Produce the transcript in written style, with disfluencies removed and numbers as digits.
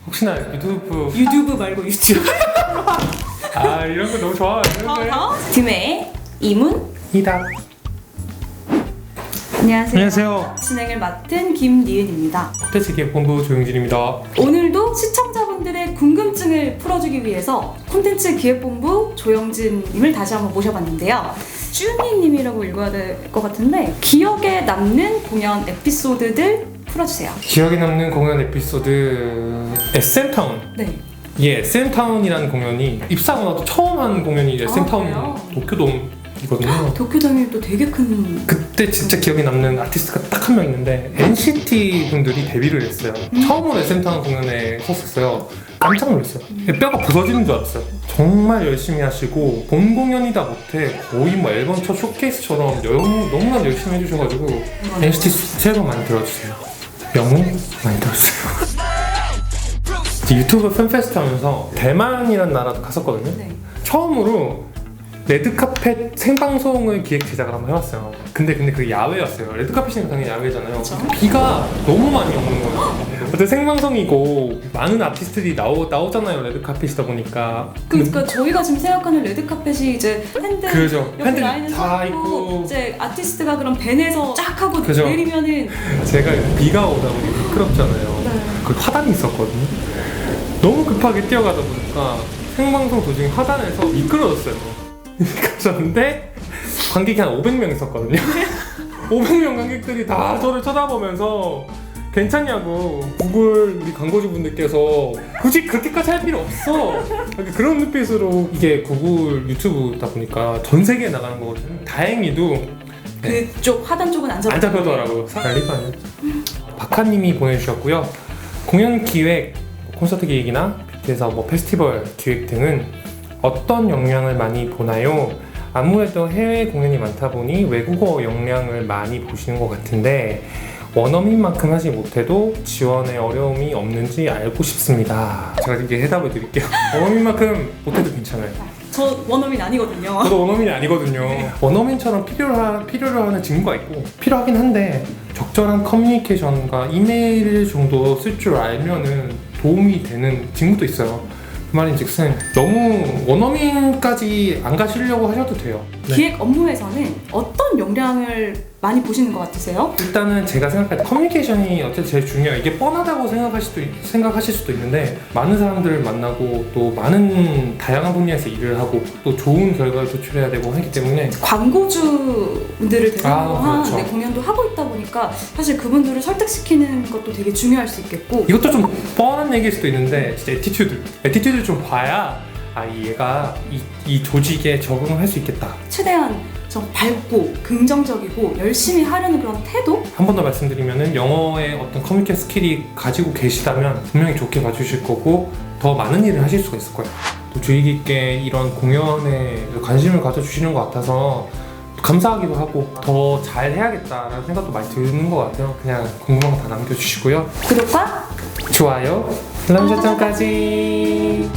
혹시나 유튜브 유튜브 말고 유튜브. 아 이런 거 너무 좋아하는데. 김혜의 이문. 이다. 안녕하세요. 안녕하세요. 진행을 맡은 김니은입니다. 콘텐츠 기획본부 조용진입니다. 오늘도 시청자분들의 궁금증을 풀어주기 위해서 콘텐츠 기획본부 조영진님을 다시 한번 모셔봤는데요. 쭈니님이라고 읽어야 될 것 같은데 기억에 남는 공연 에피소드들 풀어주세요. 기억에 남는 공연 에피소드 SM타운. 네. 예, SM타운이라는 공연이 입사하고 나도 처음 한 공연이 SM타운 그래요? 도쿄돔이거든요. 도쿄돔이 또 되게 큰. 그때 진짜 기억에 남는 아티스트가 딱 한 명 있는데 NCT 분들이 데뷔를 했어요. 처음으로 SM타운 공연에 섰었어요. 깜짝 놀랐어요. 뼈가 부서지는 줄 알았어요. 정말 열심히 하시고 본 공연이다 못해 거의 뭐 앨범 첫 쇼케이스처럼 너무나 열심히 해주셔가지고 NCT 새 앨범 많이 들어주세요. 영웅 많이 들었어요. 유튜브 팬페스트 하면서 대만이라는 나라도 갔었거든요. 네. 처음으로 레드카펫 생방송을 기획 제작을 한번 해봤어요. 근데 그게 야외였어요. 레드카펫이니까 당연히 야외잖아요. 그쵸? 비가 너무 많이 오는 거예요. 근데 생방송이고 많은 아티스트들이 나오잖아요. 레드카펫이다 보니까. 그러니까 저희가 지금 생각하는 레드카펫이 이제 팬들 그죠. 옆에 팬들 라인에 다 서 있고 이제 아티스트가 그런 밴에서 쫙 하고 그죠. 내리면은 제가 비가 오다 보니 미끄럽잖아요. 네. 그 화단이 있었거든요. 너무 급하게 뛰어가다 보니까 생방송 도중에 화단에서 미끄러졌어요. 미끄러졌는데 관객이 한 500명 있었거든요. 500명 관객들이 다 저를 쳐다보면서 괜찮냐고 구글 우리 광고주분들께서 굳이 그렇게까지 할 필요 없어. 그런 눈빛으로 이게 구글 유튜브다 보니까 전 세계에 나가는 거거든요. 다행히도 그쪽 하단 쪽은 안 안 잡혀더라고요. 난리도 아니었죠. 박하님이 보내주셨고요. 공연 기획, 콘서트 기획이나 BTS 뭐 페스티벌 기획 등은 어떤 영향을 많이 보나요? 아무래도 해외 공연이 많다 보니 외국어 영향을 많이 보시는 것 같은데 원어민만큼 하지 못해도 지원에 어려움이 없는지 알고 싶습니다. 제가 이렇게 해답을 드릴게요. 원어민만큼 못해도 괜찮아요. 저 원어민 아니거든요. 저도 원어민이 아니거든요. 원어민처럼 필요로 하는 직무가 있고 필요하긴 한데 적절한 커뮤니케이션과 이메일 정도 쓸 줄 알면은 도움이 되는 직무도 있어요. 그 말인즉슨 너무 원어민까지 안 가시려고 하셔도 돼요. 네. 기획 업무에서는 어떤 역량을 많이 보시는 것 같으세요? 일단은 제가 생각할 때 커뮤니케이션이 어쨌든 제일 중요해요. 이게 뻔하다고 생각하실 수도 있는데 많은 사람들을 만나고 또 많은 다양한 분야에서 일을 하고 또 좋은 결과를 도출해야 되고 하기 때문에 광고주분들을 대상으로 한 그렇죠. 공연도 하고 있다 보니까 사실 그분들을 설득시키는 것도 되게 중요할 수 있겠고 이것도 좀 뻔한 얘기일 수도 있는데 진짜 애티튜드를 좀 봐야 얘가 이 조직에 적응을 할 수 있겠다. 최대한 좀 밝고 긍정적이고 열심히 하려는 그런 태도? 한 번 더 말씀드리면은 영어의 어떤 커뮤니케이션 스킬이 가지고 계시다면 분명히 좋게 봐주실 거고 더 많은 일을 하실 수가 있을 거예요. 또 주의 깊게 이런 공연에 관심을 가져주시는 것 같아서 감사하기도 하고 더 잘 해야겠다라는 생각도 많이 드는 것 같아요. 그냥 궁금한 거 다 남겨주시고요. 구독과 좋아요, 알람 설정까지.